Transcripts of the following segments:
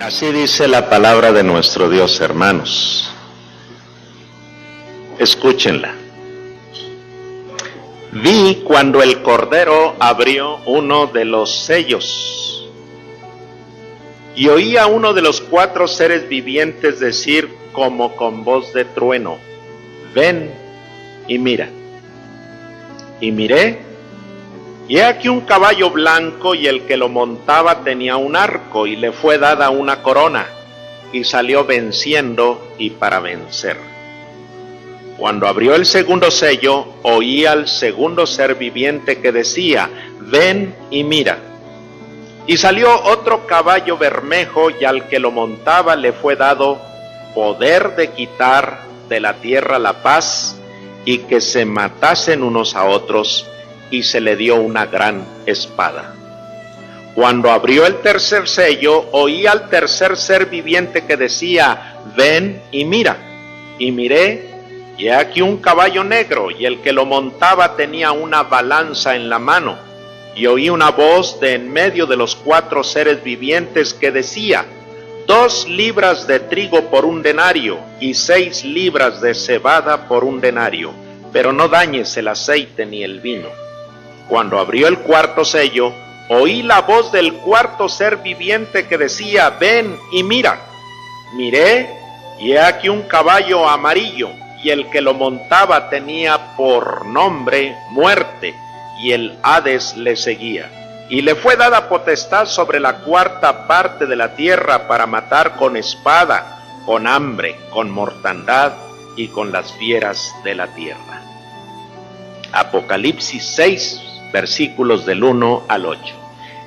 Así dice la palabra de nuestro Dios, hermanos. Escúchenla. Vi cuando el Cordero abrió uno de los sellos y oí a uno de los 4 seres vivientes decir como con voz de trueno: ven y mira. Y miré, y he aquí un caballo blanco, y el que lo montaba tenía un arco, y le fue dada una corona, y salió venciendo y para vencer. Cuando abrió el segundo sello, oí al segundo ser viviente que decía: ven y mira. Y salió otro caballo bermejo, y al que lo montaba le fue dado poder de quitar de la tierra la paz, y que se matasen unos a otros, y se le dio una gran espada. Cuando abrió el tercer sello, oí al tercer ser viviente que decía: ven y mira. Y miré, y he aquí un caballo negro, y el que lo montaba tenía una balanza en la mano. Y oí una voz de en medio de los 4 seres vivientes que decía: 2 libras de trigo por 1 denario, y 6 libras de cebada por 1 denario, pero no dañes el aceite ni el vino. Cuando abrió el cuarto sello, oí la voz del cuarto ser viviente que decía: ven y mira. Miré, y he aquí un caballo amarillo, y el que lo montaba tenía por nombre Muerte, y el Hades le seguía. Y le fue dada potestad sobre la 4ª parte de la tierra para matar con espada, con hambre, con mortandad y con las fieras de la tierra. Apocalipsis 6, versículos del 1 al 8.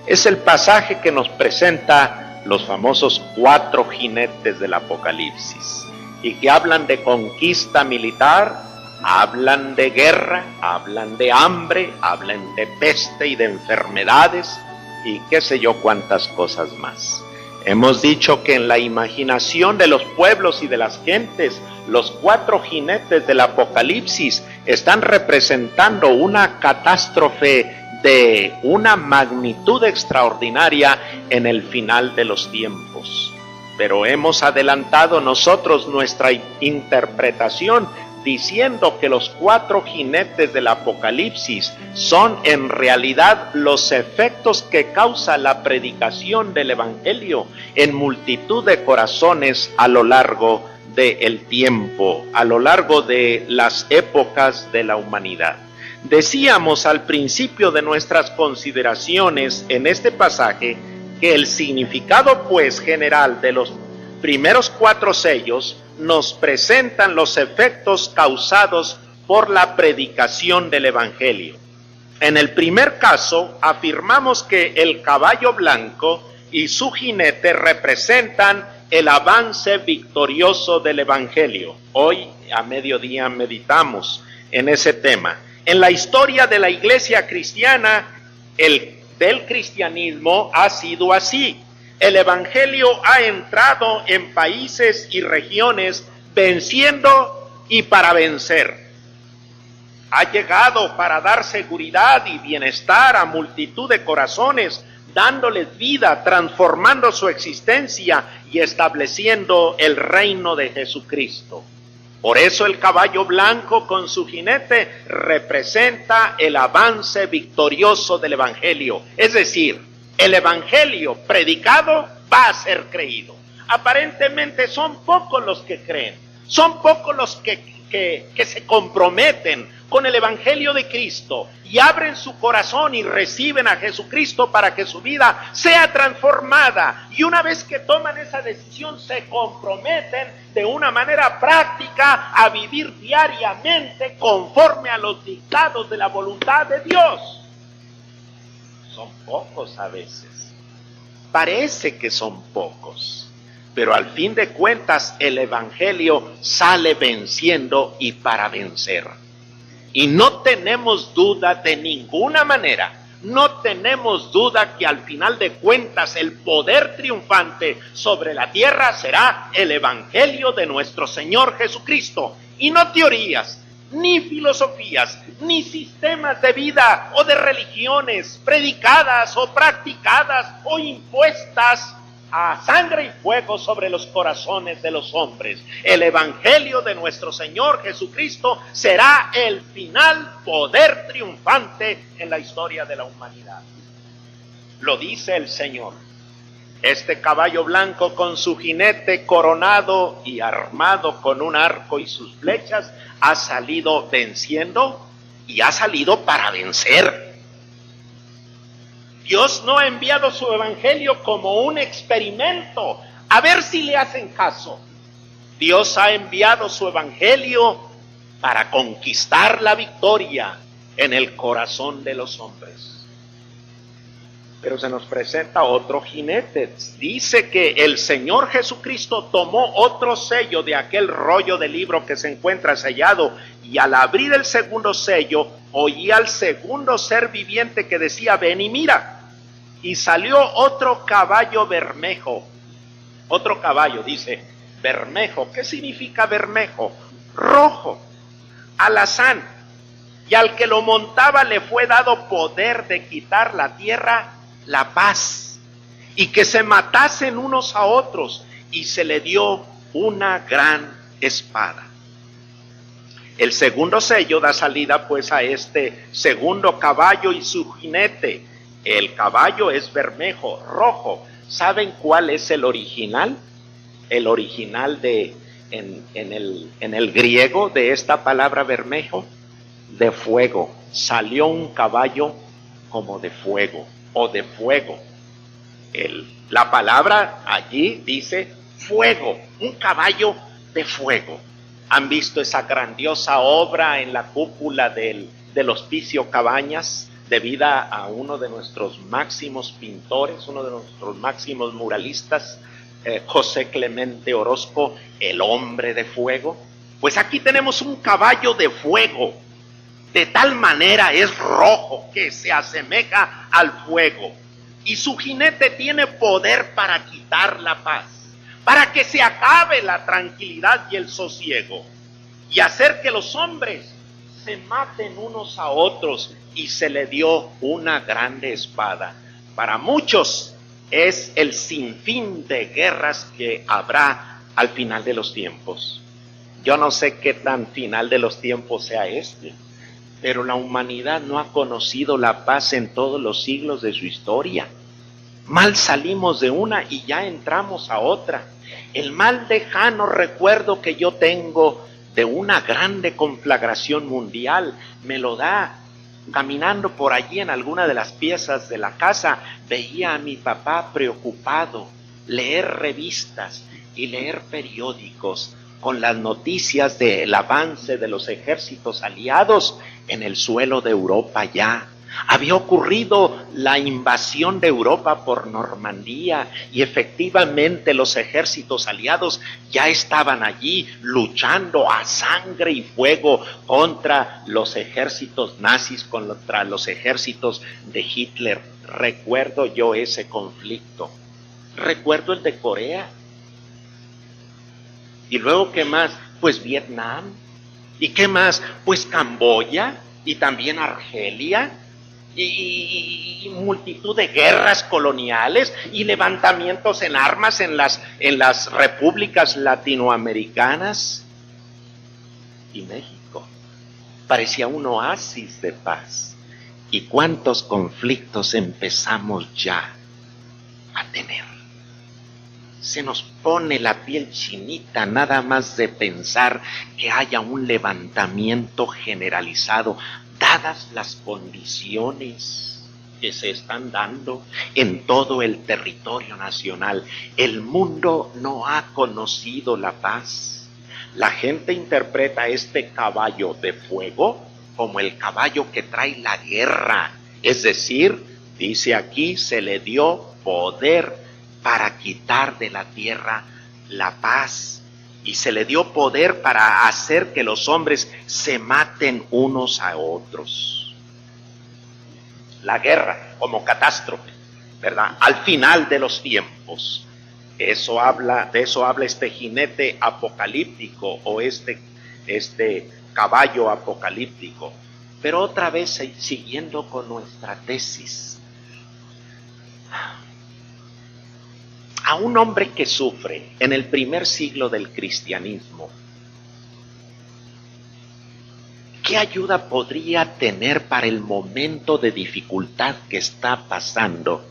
Es el pasaje que nos presenta los famosos 4 jinetes del Apocalipsis, y que hablan de conquista militar, hablan de guerra, hablan de hambre, hablan de peste y de enfermedades y qué sé yo cuántas cosas más. Hemos dicho que en la imaginación de los pueblos y de las gentes, los 4 jinetes del Apocalipsis están representando una catástrofe de una magnitud extraordinaria en el final de los tiempos. Pero hemos adelantado nosotros nuestra interpretación diciendo que los 4 jinetes del Apocalipsis son en realidad los efectos que causa la predicación del Evangelio en multitud de corazones a lo largo del tiempo, a lo largo de las épocas de la humanidad. Decíamos al principio de nuestras consideraciones en este pasaje que el significado pues general de los primeros 4 sellos nos presentan los efectos causados por la predicación del Evangelio. En el primer caso, afirmamos que el caballo blanco y su jinete representan el avance victorioso del Evangelio. Hoy a mediodía meditamos en ese tema. En la historia de la iglesia cristiana, del cristianismo ha sido así. El Evangelio ha entrado en países y regiones venciendo y para vencer. Ha llegado para dar seguridad y bienestar a multitud de corazones, dándoles vida, transformando su existencia y estableciendo el reino de Jesucristo. Por eso el caballo blanco con su jinete representa el avance victorioso del Evangelio, es decir, el Evangelio predicado va a ser creído. Aparentemente son pocos los que creen, son pocos los que se comprometen con el Evangelio de Cristo y abren su corazón y reciben a Jesucristo para que su vida sea transformada. Y una vez que toman esa decisión, se comprometen de una manera práctica a vivir diariamente conforme a los dictados de la voluntad de Dios. Son pocos a veces, parece que son pocos, pero al fin de cuentas el Evangelio sale venciendo y para vencer. Y no tenemos duda de ninguna manera, no tenemos duda que al final de cuentas el poder triunfante sobre la tierra será el Evangelio de nuestro Señor Jesucristo, y no teorías, ni filosofías, ni sistemas de vida o de religiones predicadas o practicadas o impuestas a sangre y fuego sobre los corazones de los hombres. El evangelio de nuestro Señor Jesucristo será el final poder triunfante en la historia de la humanidad. Lo dice el Señor. Este caballo blanco con su jinete coronado y armado con un arco y sus flechas ha salido venciendo y ha salido para vencer. Dios no ha enviado su evangelio como un experimento, a ver si le hacen caso. Dios ha enviado su evangelio para conquistar la victoria en el corazón de los hombres. Pero se nos presenta otro jinete. Dice que el Señor Jesucristo tomó otro sello de aquel rollo de libro que se encuentra sellado, y al abrir el segundo sello, oí al segundo ser viviente que decía: ven y mira. Y salió otro caballo bermejo. Otro caballo, dice, bermejo. ¿Qué significa bermejo? Rojo, alazán. Y al que lo montaba le fue dado poder de quitar la tierra, la paz, y que se matasen unos a otros, y se le dio una gran espada. El segundo sello da salida pues a este segundo caballo y su jinete. El caballo es bermejo, rojo. ¿Saben cuál es el original? El original en el griego de esta palabra bermejo, de fuego. Salió un caballo como de fuego o de fuego. La palabra allí dice fuego, un caballo de fuego. ¿Han visto esa grandiosa obra en la cúpula del Hospicio Cabañas, debida a uno de nuestros máximos pintores, uno de nuestros máximos muralistas, José Clemente Orozco, el hombre de fuego? Pues aquí tenemos un caballo de fuego, de tal manera es rojo que se asemeja al fuego, y su jinete tiene poder para quitar la paz, para que se acabe la tranquilidad y el sosiego, y hacer que los hombres se maten unos a otros, y se le dio una grande espada. Para muchos es el sinfín de guerras que habrá al final de los tiempos. Yo no sé qué tan final de los tiempos sea este, pero la humanidad no ha conocido la paz en todos los siglos de su historia. Mal salimos de una y ya entramos a otra. El mal lejano recuerdo que yo tengo de una grande conflagración mundial me lo da caminando por allí en alguna de las piezas de la casa. Veía a mi papá preocupado, leer revistas y leer periódicos con las noticias del avance de los ejércitos aliados en el suelo de Europa. Ya había ocurrido la invasión de Europa por Normandía y efectivamente los ejércitos aliados ya estaban allí luchando a sangre y fuego contra los ejércitos nazis, contra los ejércitos de Hitler. Recuerdo yo ese conflicto. Recuerdo el de Corea. ¿Y luego qué más? Pues Vietnam. ¿Y qué más? Pues Camboya y también Argelia. Y multitud de guerras coloniales y levantamientos en armas en las repúblicas latinoamericanas. Y México parecía un oasis de paz. ¿Y cuántos conflictos empezamos ya a tener? Se nos pone la piel chinita nada más de pensar que haya un levantamiento generalizado, dadas las condiciones que se están dando en todo el territorio nacional. El mundo no ha conocido la paz. La gente interpreta este caballo de fuego como el caballo que trae la guerra. Es decir, dice aquí, se le dio poder para quitar de la tierra la paz. Y se le dio poder para hacer que los hombres se maten unos a otros. La guerra como catástrofe, ¿verdad? Al final de los tiempos. De eso habla este jinete apocalíptico o este caballo apocalíptico. Pero otra vez, siguiendo con nuestra tesis. a un hombre que sufre en el primer siglo del cristianismo, ¿qué ayuda podría tener para el momento de dificultad que está pasando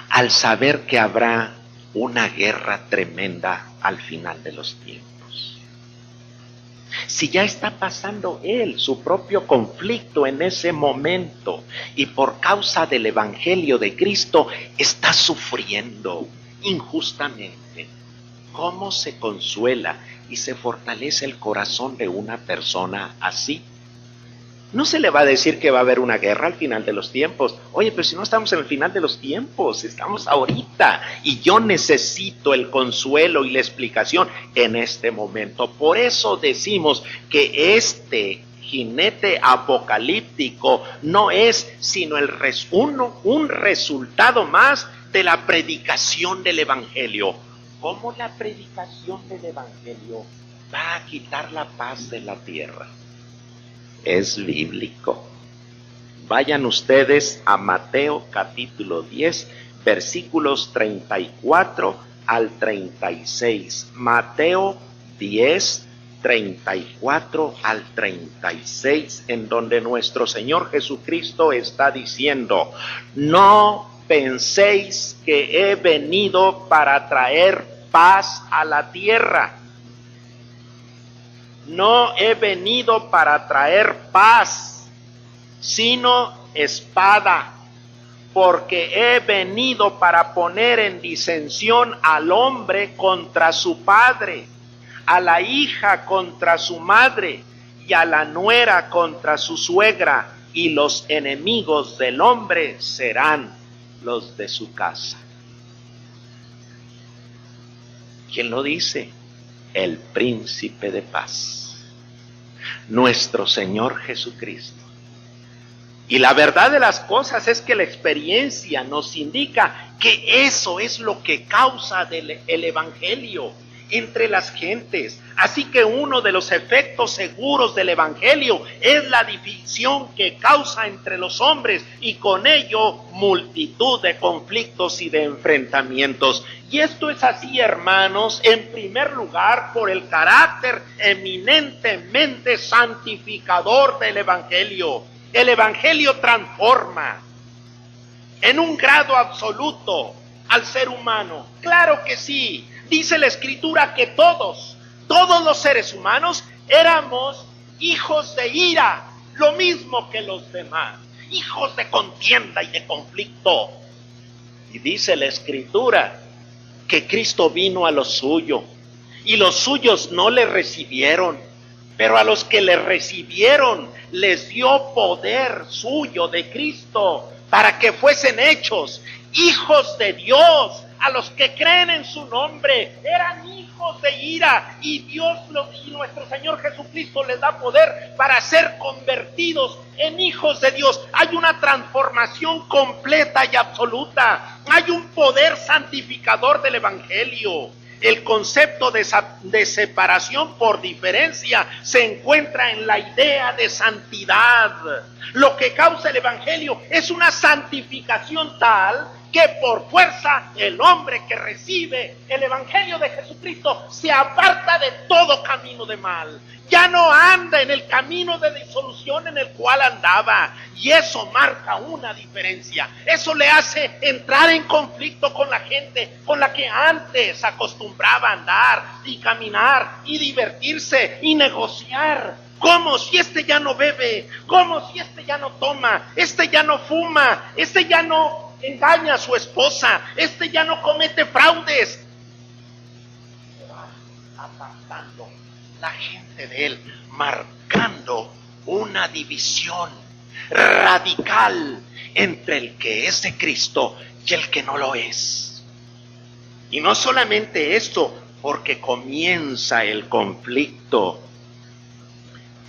al saber que habrá una guerra tremenda al final de los tiempos? Si ya está pasando él su propio conflicto en ese momento y por causa del Evangelio de Cristo está sufriendo injustamente, ¿cómo se consuela y se fortalece el corazón de una persona así? No se le va a decir que va a haber una guerra al final de los tiempos. Oye, pero si no estamos en el final de los tiempos, estamos ahorita. Y yo necesito el consuelo y la explicación en este momento. Por eso decimos que este jinete apocalíptico no es sino un resultado más de la predicación del Evangelio. ¿Cómo la predicación del Evangelio va a quitar la paz de la tierra? Es bíblico. Vayan ustedes a Mateo capítulo 10, versículos 34 al 36. Mateo 10, 34 al 36, en donde nuestro Señor Jesucristo está diciendo: no penséis que he venido para traer paz a la tierra. No he venido para traer paz, sino espada, porque he venido para poner en disensión al hombre contra su padre, a la hija contra su madre, y a la nuera contra su suegra, y los enemigos del hombre serán los de su casa. ¿Quién lo dice? El príncipe de paz, nuestro Señor Jesucristo. Y la verdad de las cosas es que la experiencia nos indica que eso es lo que causa el Evangelio entre las gentes. Así que uno de los efectos seguros del Evangelio es la división que causa entre los hombres y con ello multitud de conflictos y de enfrentamientos. Y esto es así, hermanos, en primer lugar por el carácter eminentemente santificador del Evangelio. El Evangelio transforma en un grado absoluto al ser humano. Claro que sí. Dice la Escritura que todos los seres humanos éramos hijos de ira, lo mismo que los demás, hijos de contienda y de conflicto. Y dice la Escritura que Cristo vino a lo suyo y los suyos no le recibieron, pero a los que le recibieron les dio poder suyo de Cristo para que fuesen hechos hijos de Dios. A los que creen en su nombre eran hijos de ira y Dios y nuestro Señor Jesucristo les da poder para ser convertidos en hijos de Dios. Hay una transformación completa y absoluta. Hay un poder santificador del Evangelio. El concepto de separación por diferencia se encuentra en la idea de santidad. Lo que causa el Evangelio es una santificación tal que por fuerza el hombre que recibe el Evangelio de Jesucristo se aparta de todo camino de mal. Ya no anda en el camino de disolución en el cual andaba. Y eso marca una diferencia. Eso le hace entrar en conflicto con la gente con la que antes acostumbraba a andar y caminar y divertirse y negociar. Como si este ya no bebe, como si este ya no toma, este ya no fuma, este ya no engaña a su esposa, este ya no comete fraudes. Se va apartando la gente de él, marcando una división radical entre el que es de Cristo y el que no lo es. Y no solamente esto, porque comienza el conflicto.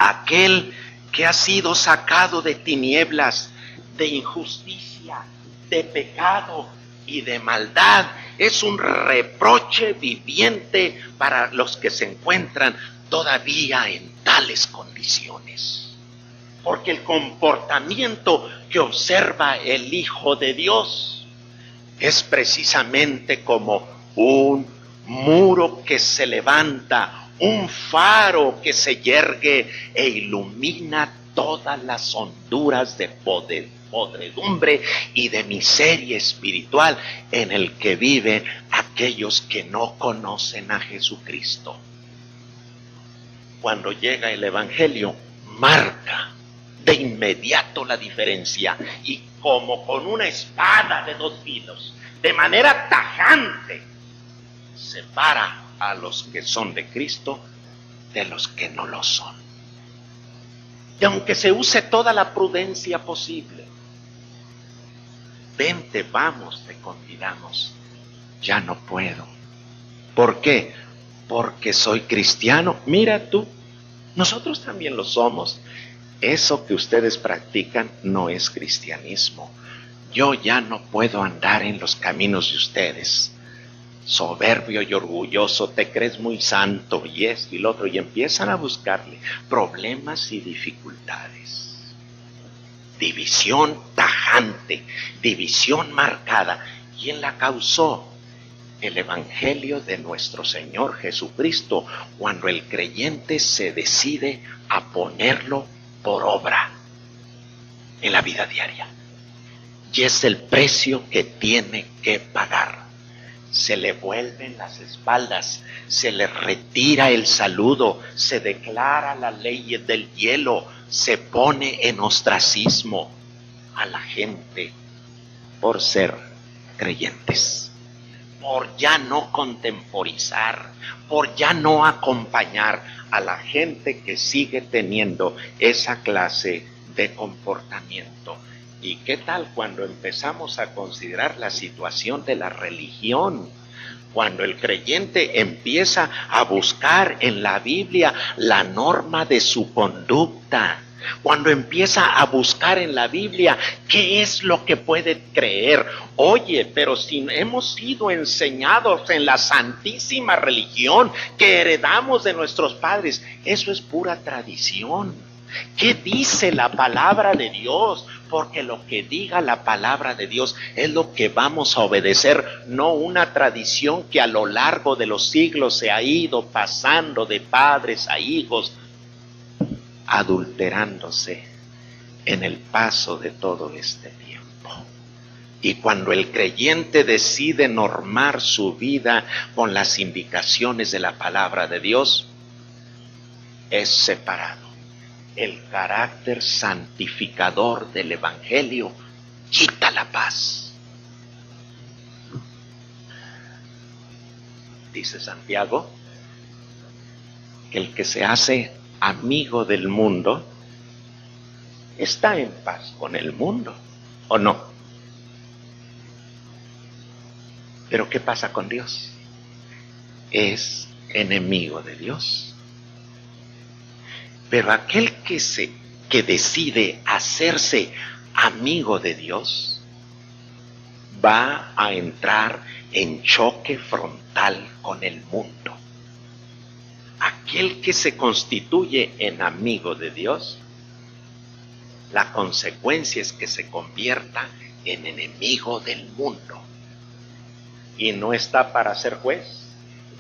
Aquel que ha sido sacado de tinieblas, de injusticia, de pecado y de maldad, es un reproche viviente para los que se encuentran todavía en tales condiciones. Porque el comportamiento que observa el Hijo de Dios Es precisamente como un muro que se levanta, un faro que se yergue e ilumina todas las honduras de podredumbre y de miseria espiritual en el que viven aquellos que no conocen a Jesucristo. Cuando llega el Evangelio, marca de inmediato la diferencia, y como con una espada de dos filos, de manera tajante, separa a los que son de Cristo de los que no lo son. Y aunque se use toda la prudencia posible, vente, vamos, te convidamos, ya no puedo. ¿Por qué? Porque soy cristiano. Mira tú, nosotros también lo somos. Eso que ustedes practican no es cristianismo. Yo ya no puedo andar en los caminos de ustedes. Soberbio y orgulloso, te crees muy santo y esto y lo otro, y empiezan a buscarle problemas y dificultades. División tajante, división marcada. ¿Quién la causó? El Evangelio de nuestro Señor Jesucristo, cuando el creyente se decide a ponerlo por obra en la vida diaria. Y es el precio que tiene que pagar. Se le vuelven las espaldas, se le retira el saludo, se declara la ley del hielo, se pone en ostracismo a la gente por ser creyentes, por ya no contemporizar, por ya no acompañar a la gente que sigue teniendo esa clase de comportamiento. ¿Y qué tal cuando empezamos a considerar la situación de la religión? Cuando el creyente empieza a buscar en la Biblia la norma de su conducta, cuando empieza a buscar en la Biblia qué es lo que puede creer. Oye, pero si hemos sido enseñados en la santísima religión que heredamos de nuestros padres, eso es pura tradición. ¿Qué dice la palabra de Dios? Porque lo que diga la palabra de Dios es lo que vamos a obedecer, no una tradición que a lo largo de los siglos se ha ido pasando de padres a hijos, adulterándose en el paso de todo este tiempo. Y cuando el creyente decide normar su vida con las indicaciones de la palabra de Dios, es separado. El carácter santificador del Evangelio quita la paz. Dice Santiago que el que se hace amigo del mundo está en paz con el mundo, ¿o no? Pero ¿qué pasa con Dios? Es enemigo de Dios. Pero aquel que decide hacerse amigo de Dios va a entrar en choque frontal con el mundo. Aquel que se constituye en amigo de Dios, la consecuencia es que se convierta en enemigo del mundo. Y no está para ser juez,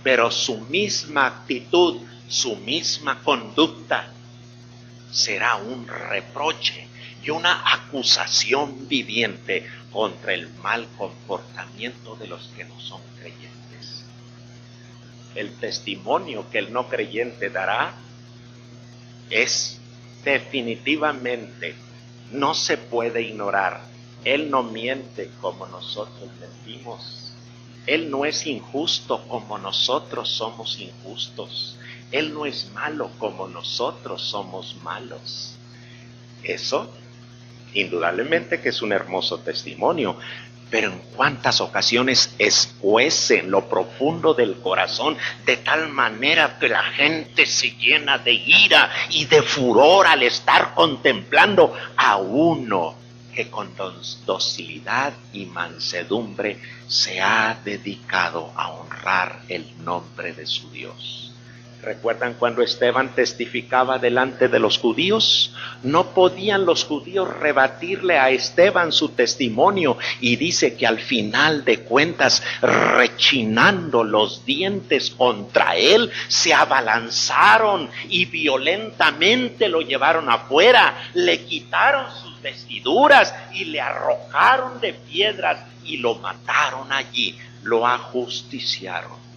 pero su misma actitud, su misma conducta será un reproche y una acusación viviente contra el mal comportamiento de los que no son creyentes. El testimonio que el no creyente dará es definitivamente, no se puede ignorar. Él no miente como nosotros mentimos. Él no es injusto como nosotros somos injustos. Él no es malo como nosotros somos malos. Eso, indudablemente que es un hermoso testimonio, pero en cuántas ocasiones escuece en lo profundo del corazón, de tal manera que la gente se llena de ira y de furor al estar contemplando a uno que con docilidad y mansedumbre se ha dedicado a honrar el nombre de su Dios. ¿Recuerdan cuando Esteban testificaba delante de los judíos? No podían los judíos rebatirle a Esteban su testimonio, y dice que al final de cuentas, rechinando los dientes contra él, se abalanzaron y violentamente lo llevaron afuera, le quitaron sus vestiduras y le arrojaron de piedras y lo mataron allí, lo ajusticiaron.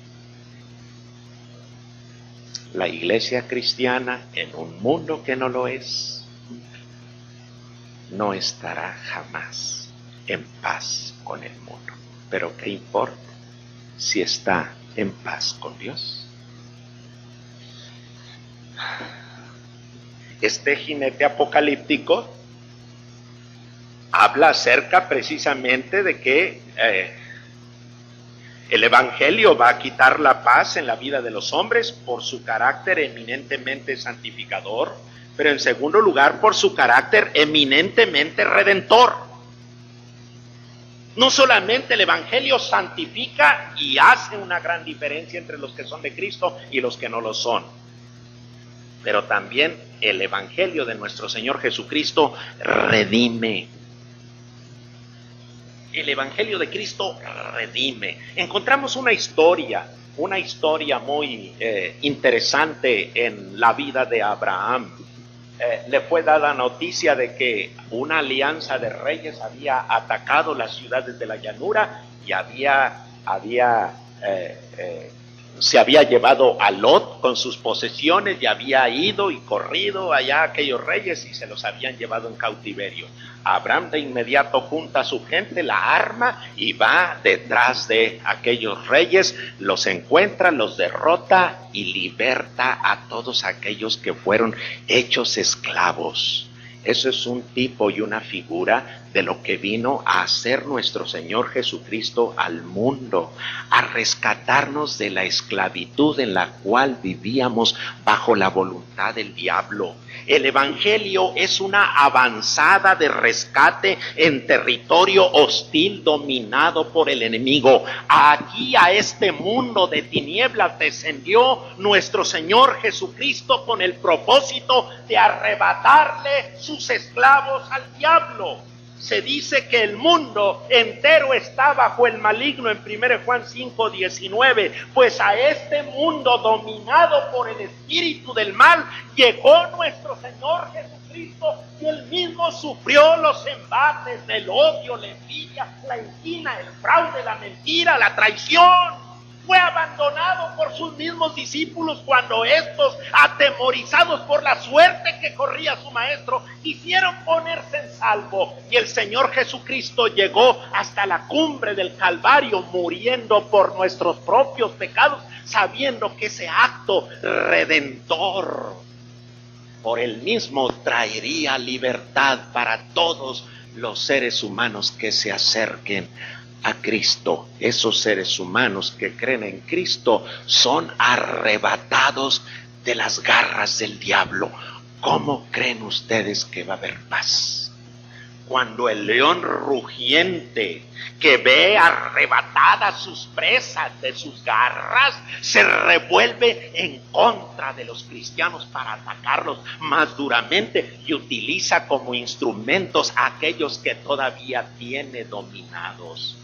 La iglesia cristiana, en un mundo que no lo es, no estará jamás en paz con el mundo. Pero ¿qué importa si está en paz con Dios? Este jinete apocalíptico habla acerca precisamente de que el evangelio va a quitar la paz en la vida de los hombres por su carácter eminentemente santificador, pero en segundo lugar por su carácter eminentemente redentor. No solamente el evangelio santifica y hace una gran diferencia entre los que son de Cristo y los que no lo son, pero también el evangelio de nuestro Señor Jesucristo redime. El evangelio de Cristo redime. Encontramos una historia muy interesante en la vida de Abraham. Le fue dada noticia de que una alianza de reyes había atacado las ciudades de la llanura y se había llevado a Lot con sus posesiones y había ido y corrido allá aquellos reyes y se los habían llevado en cautiverio. Abraham de inmediato junta a su gente, la arma y va detrás de aquellos reyes, los encuentra, los derrota y liberta a todos aquellos que fueron hechos esclavos. Eso es un tipo y una figura de lo que vino a hacer nuestro Señor Jesucristo al mundo, a rescatarnos de la esclavitud en la cual vivíamos bajo la voluntad del diablo. El evangelio es una avanzada de rescate en territorio hostil dominado por el enemigo. Aquí a este mundo de tinieblas descendió nuestro Señor Jesucristo con el propósito de arrebatarle sus esclavos al diablo. Se dice que el mundo entero está bajo el maligno en 1 Juan 5:19, pues a este mundo dominado por el espíritu del mal llegó nuestro Señor Jesucristo y él mismo sufrió los embates del odio, la envidia, la inquina, el fraude, la mentira, la traición. Fue abandonado por sus mismos discípulos cuando estos, atemorizados por la suerte que corría su maestro, quisieron ponerse en salvo. Y el Señor Jesucristo llegó hasta la cumbre del Calvario, muriendo por nuestros propios pecados, sabiendo que ese acto redentor por él mismo traería libertad para todos los seres humanos que se acerquen a Cristo. Esos seres humanos que creen en Cristo son arrebatados de las garras del diablo. ¿Cómo creen ustedes que va a haber paz? Cuando el león rugiente que ve arrebatadas sus presas de sus garras se revuelve en contra de los cristianos para atacarlos más duramente y utiliza como instrumentos a aquellos que todavía tiene dominados.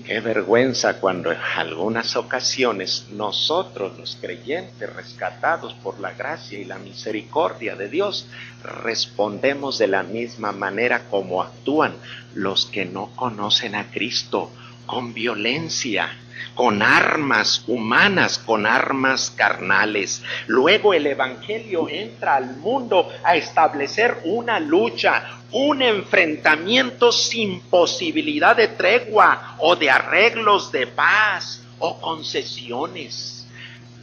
Qué vergüenza cuando en algunas ocasiones nosotros, los creyentes rescatados por la gracia y la misericordia de Dios, respondemos de la misma manera como actúan los que no conocen a Cristo, con violencia, con armas humanas, con armas carnales. Luego el evangelio entra al mundo a establecer una lucha, un enfrentamiento sin posibilidad de tregua o de arreglos de paz o concesiones.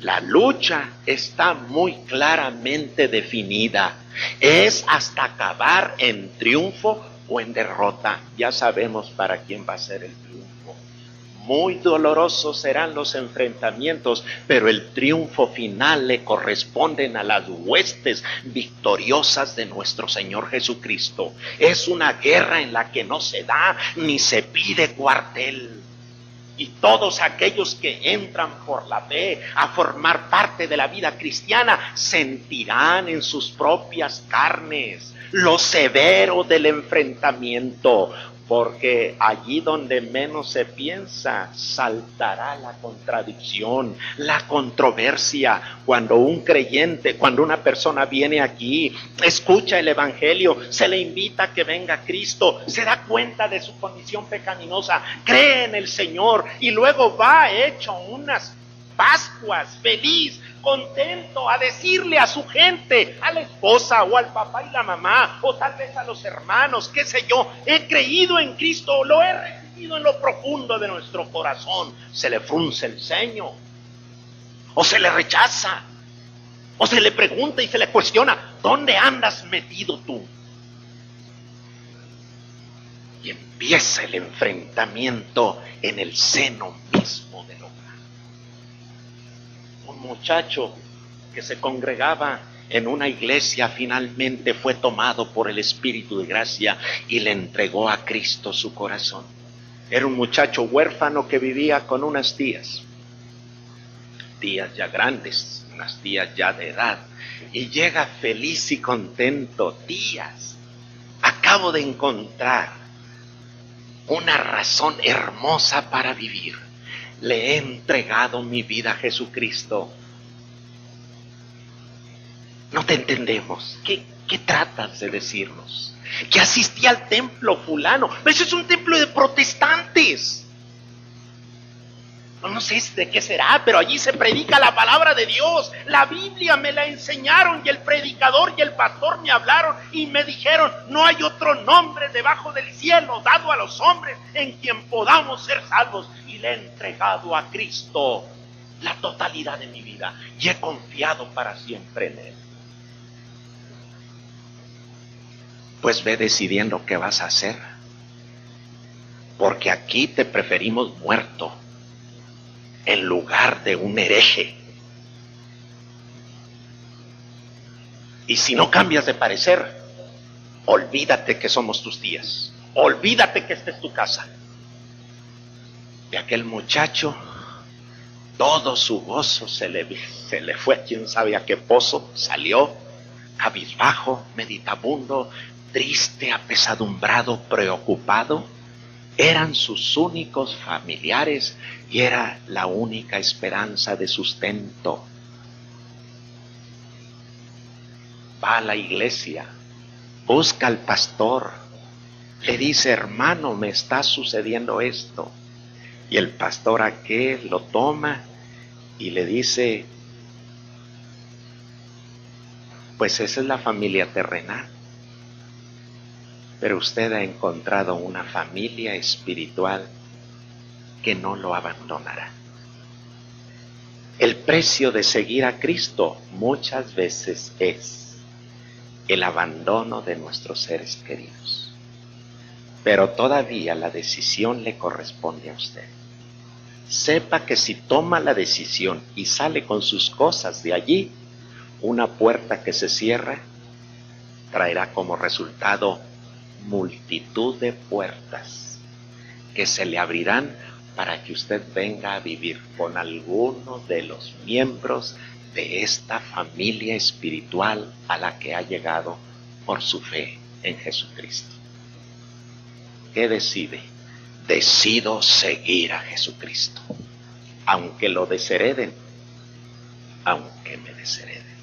La lucha está muy claramente definida. Es hasta acabar en triunfo o en derrota. Ya sabemos para quién va a ser el triunfo. Muy dolorosos serán los enfrentamientos, pero el triunfo final le corresponden a las huestes victoriosas de nuestro Señor Jesucristo. Es una guerra en la que no se da ni se pide cuartel. Y todos aquellos que entran por la fe a formar parte de la vida cristiana sentirán en sus propias carnes lo severo del enfrentamiento, porque allí donde menos se piensa saltará la contradicción, la controversia. Cuando un creyente, cuando una persona viene aquí, escucha el evangelio, se le invita a que venga a Cristo, se da cuenta de su condición pecaminosa, cree en el Señor y luego va hecho unas Pascuas, feliz, contento, a decirle a su gente, a la esposa o al papá y la mamá, o tal vez a los hermanos, qué sé yo, he creído en Cristo, lo he recibido en lo profundo de nuestro corazón. Se le frunce el ceño, o se le rechaza, o se le pregunta y se le cuestiona, ¿dónde andas metido tú? Y empieza el enfrentamiento en el seno mismo del hogar. Un muchacho que se congregaba en una iglesia finalmente fue tomado por el Espíritu de gracia y le entregó a Cristo su corazón. Era un muchacho huérfano que vivía con unas tías ya grandes, unas tías ya de edad, y llega feliz y contento. Tías, acabo de encontrar una razón hermosa para vivir. Le he entregado mi vida a Jesucristo. No te entendemos. ¿Qué tratas de decirnos? Que asistí al templo fulano. Eso es un templo de protestantes. No sé de qué será, pero allí se predica la palabra de Dios. La Biblia me la enseñaron y el predicador y el pastor me hablaron y me dijeron, no hay otro nombre debajo del cielo dado a los hombres en quien podamos ser salvos. Y le he entregado a Cristo la totalidad de mi vida y he confiado para siempre en Él. Pues ve decidiendo qué vas a hacer, porque aquí te preferimos muerto en lugar de un hereje. Y si no cambias de parecer, olvídate que somos tus tías, olvídate que esta es tu casa. De aquel muchacho, todo su gozo se le fue a quién sabe a qué pozo, salió cabizbajo, meditabundo, triste, apesadumbrado, preocupado. Eran sus únicos familiares y era la única esperanza de sustento. Va a la iglesia, busca al pastor, le dice, hermano, me está sucediendo esto. Y el pastor aquel lo toma y le dice, pues esa es la familia terrenal, pero usted ha encontrado una familia espiritual que no lo abandonará. El precio de seguir a Cristo muchas veces es el abandono de nuestros seres queridos, pero todavía la decisión le corresponde a usted. Sepa que si toma la decisión y sale con sus cosas de allí, una puerta que se cierra traerá como resultado multitud de puertas que se le abrirán para que usted venga a vivir con alguno de los miembros de esta familia espiritual a la que ha llegado por su fe en Jesucristo. ¿Qué decide? Decido seguir a Jesucristo, aunque lo deshereden, aunque me deshereden.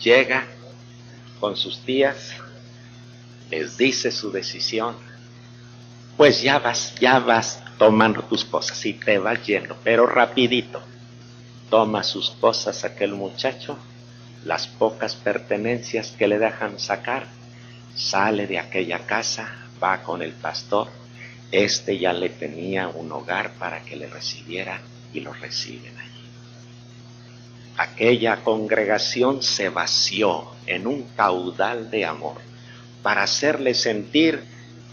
Llega con sus tías, les dice su decisión, pues ya vas tomando tus cosas y te vas yendo, pero rapidito. Toma sus cosas aquel muchacho, las pocas pertenencias que le dejan sacar, sale de aquella casa, va con el pastor. Este ya le tenía un hogar para que le recibiera y lo reciben allí. Aquella congregación se vació en un caudal de amor para hacerle sentir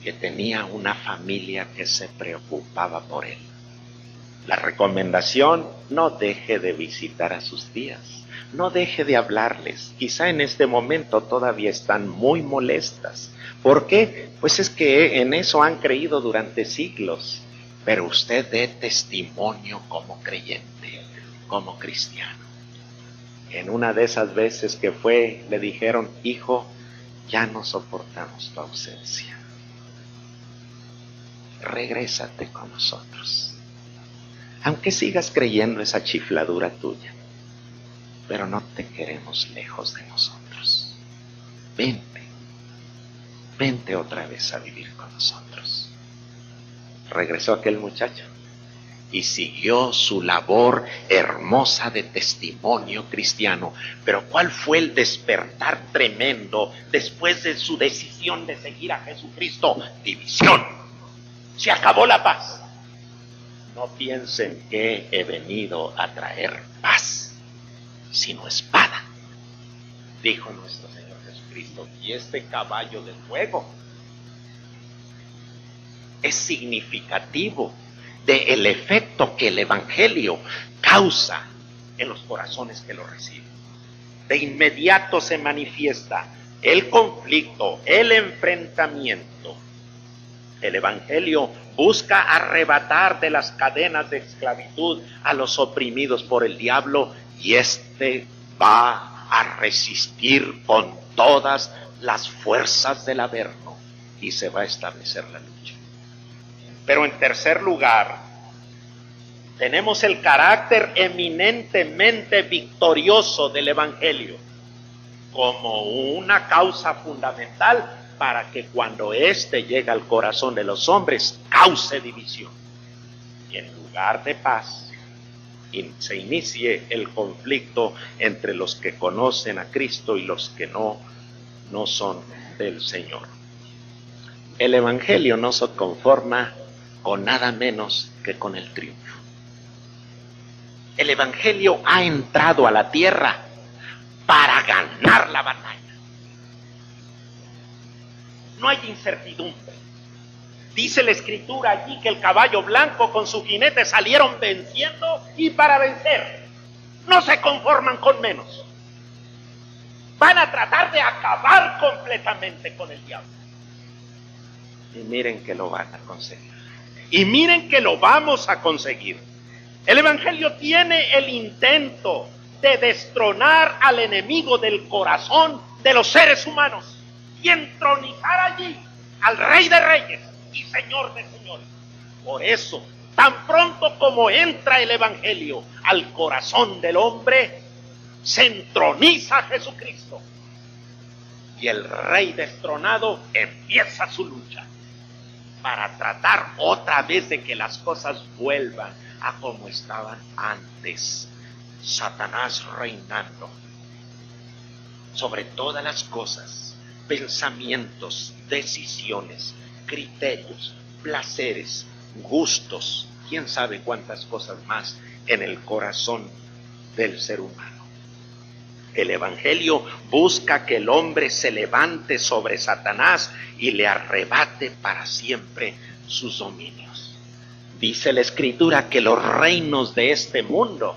que tenía una familia que se preocupaba por él. La recomendación: no deje de visitar a sus tías, no deje de hablarles. Quizá en este momento todavía están muy molestas. ¿Por qué? Pues es que en eso han creído durante siglos. pero usted dé testimonio como creyente, como cristiano. En una de esas veces que fue, le dijeron: hijo, ya no soportamos tu ausencia. Regrésate con nosotros. Aunque sigas creyendo esa chifladura tuya, pero no te queremos lejos de nosotros. Vente otra vez a vivir con nosotros. Regresó aquel muchacho y siguió su labor hermosa de testimonio cristiano. Pero ¿cuál fue el despertar tremendo después de su decisión de seguir a Jesucristo? División. Se acabó la paz. No piensen que he venido a traer paz, sino espada, dijo nuestro Señor Jesucristo. Y este caballo de fuego es significativo del efecto que el Evangelio causa en los corazones que lo reciben. De inmediato se manifiesta el conflicto, el enfrentamiento. El Evangelio busca arrebatar de las cadenas de esclavitud a los oprimidos por el diablo, y éste va a resistir con todas las fuerzas del Averno y se va a establecer la lucha. Pero en tercer lugar, tenemos el carácter eminentemente victorioso del Evangelio como una causa fundamental para que cuando éste llega al corazón de los hombres cause división. Y en lugar de paz, se inicie el conflicto entre los que conocen a Cristo y los que no son del Señor. El Evangelio no se conforma con nada menos que con el triunfo. El Evangelio ha entrado a la tierra para ganar la batalla. No hay incertidumbre. Dice la Escritura allí que el caballo blanco con su jinete salieron venciendo, y para vencer no se conforman con menos. Van a tratar de acabar completamente con el diablo. Y miren que lo van a conseguir. Y miren que lo vamos a conseguir. El Evangelio tiene el intento de destronar al enemigo del corazón de los seres humanos y entronizar allí al Rey de Reyes y Señor de señores. Por eso, tan pronto como entra el Evangelio al corazón del hombre, se entroniza a Jesucristo, y el Rey destronado empieza su lucha para tratar otra vez de que las cosas vuelvan a como estaban antes. Satanás reinando sobre todas las cosas, pensamientos, decisiones, criterios, placeres, gustos, quién sabe cuántas cosas más en el corazón del ser humano. El Evangelio busca que el hombre se levante sobre Satanás y le arrebate para siempre sus dominios. Dice la Escritura que los reinos de este mundo,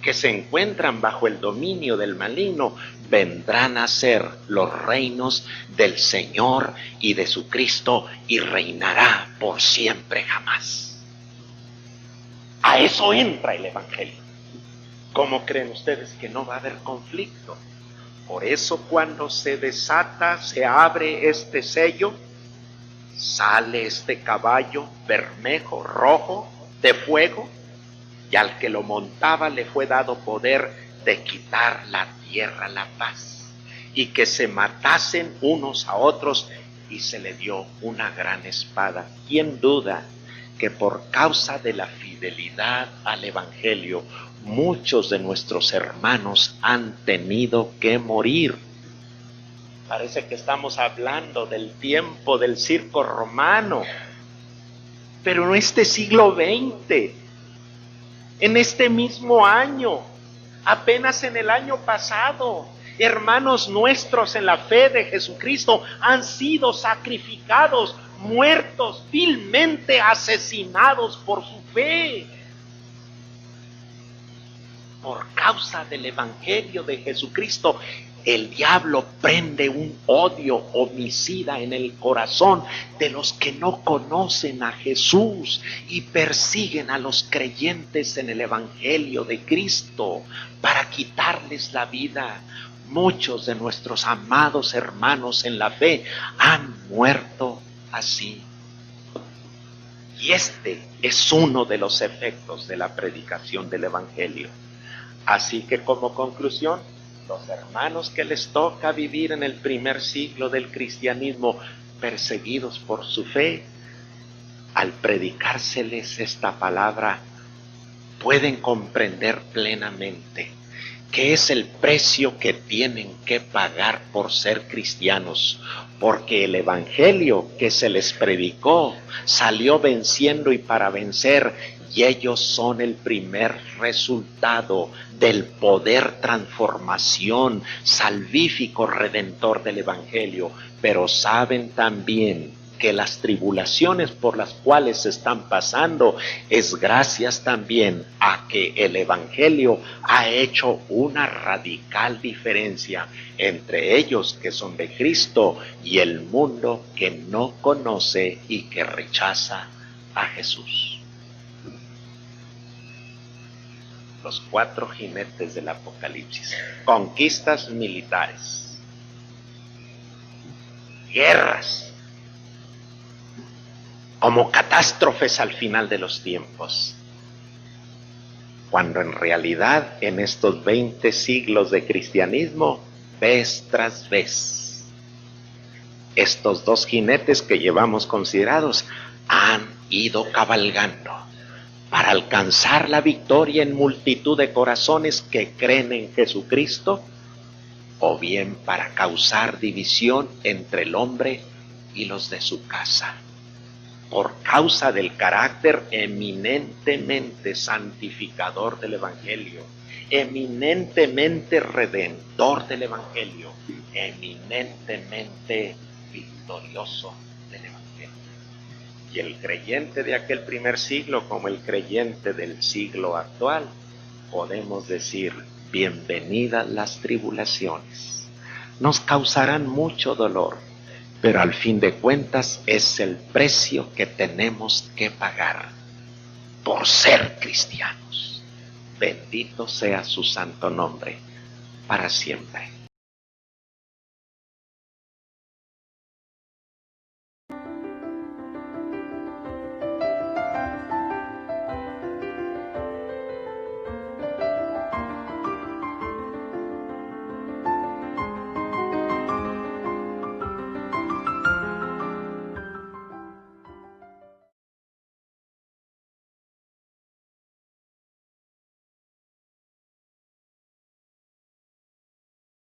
que se encuentran bajo el dominio del maligno, vendrán a ser los reinos del Señor y de su Cristo, y reinará por siempre jamás. A eso entra el Evangelio. ¿Cómo creen ustedes que no va a haber conflicto? Por eso cuando se desata, se abre este sello, sale este caballo bermejo, rojo, de fuego, y al que lo montaba le fue dado poder de quitar la tierra, la paz, y que se matasen unos a otros, y se le dio una gran espada. ¿Quién duda que por causa de la fidelidad al Evangelio, muchos de nuestros hermanos han tenido que morir? Parece que estamos hablando del tiempo del circo romano, pero en este siglo XX, en este mismo año, apenas en el año pasado, hermanos nuestros en la fe de Jesucristo han sido sacrificados, muertos, vilmente asesinados por su fe. por causa del Evangelio de Jesucristo, el diablo prende un odio homicida en el corazón de los que no conocen a Jesús y persiguen a los creyentes en el Evangelio de Cristo para quitarles la vida. Muchos de nuestros amados hermanos en la fe han muerto así. Y este es uno de los efectos de la predicación del Evangelio. Así que como conclusión, los hermanos que les toca vivir en el primer siglo del cristianismo, perseguidos por su fe, al predicárseles esta palabra, pueden comprender plenamente que es el precio que tienen que pagar por ser cristianos, porque el evangelio que se les predicó salió venciendo y para vencer, y ellos son el primer resultado del poder transformación salvífico redentor del evangelio, pero saben también que las tribulaciones por las cuales están pasando es gracias también a que el evangelio ha hecho una radical diferencia entre ellos que son de Cristo y el mundo que no conoce y que rechaza a Jesús. Los 4 jinetes del Apocalipsis: conquistas militares, guerras, como catástrofes al final de los tiempos, cuando en realidad en estos 20 siglos de cristianismo, vez tras vez, estos 2 jinetes que llevamos considerados han ido cabalgando para alcanzar la victoria en multitud de corazones que creen en Jesucristo, o bien para causar división entre el hombre y los de su casa, por causa del carácter eminentemente santificador del Evangelio, eminentemente redentor del Evangelio, eminentemente victorioso del Evangelio. Y el creyente de aquel primer siglo, como el creyente del siglo actual, podemos decir: bienvenidas las tribulaciones. Nos causarán mucho dolor, pero al fin de cuentas es el precio que tenemos que pagar por ser cristianos. Bendito sea su santo nombre para siempre.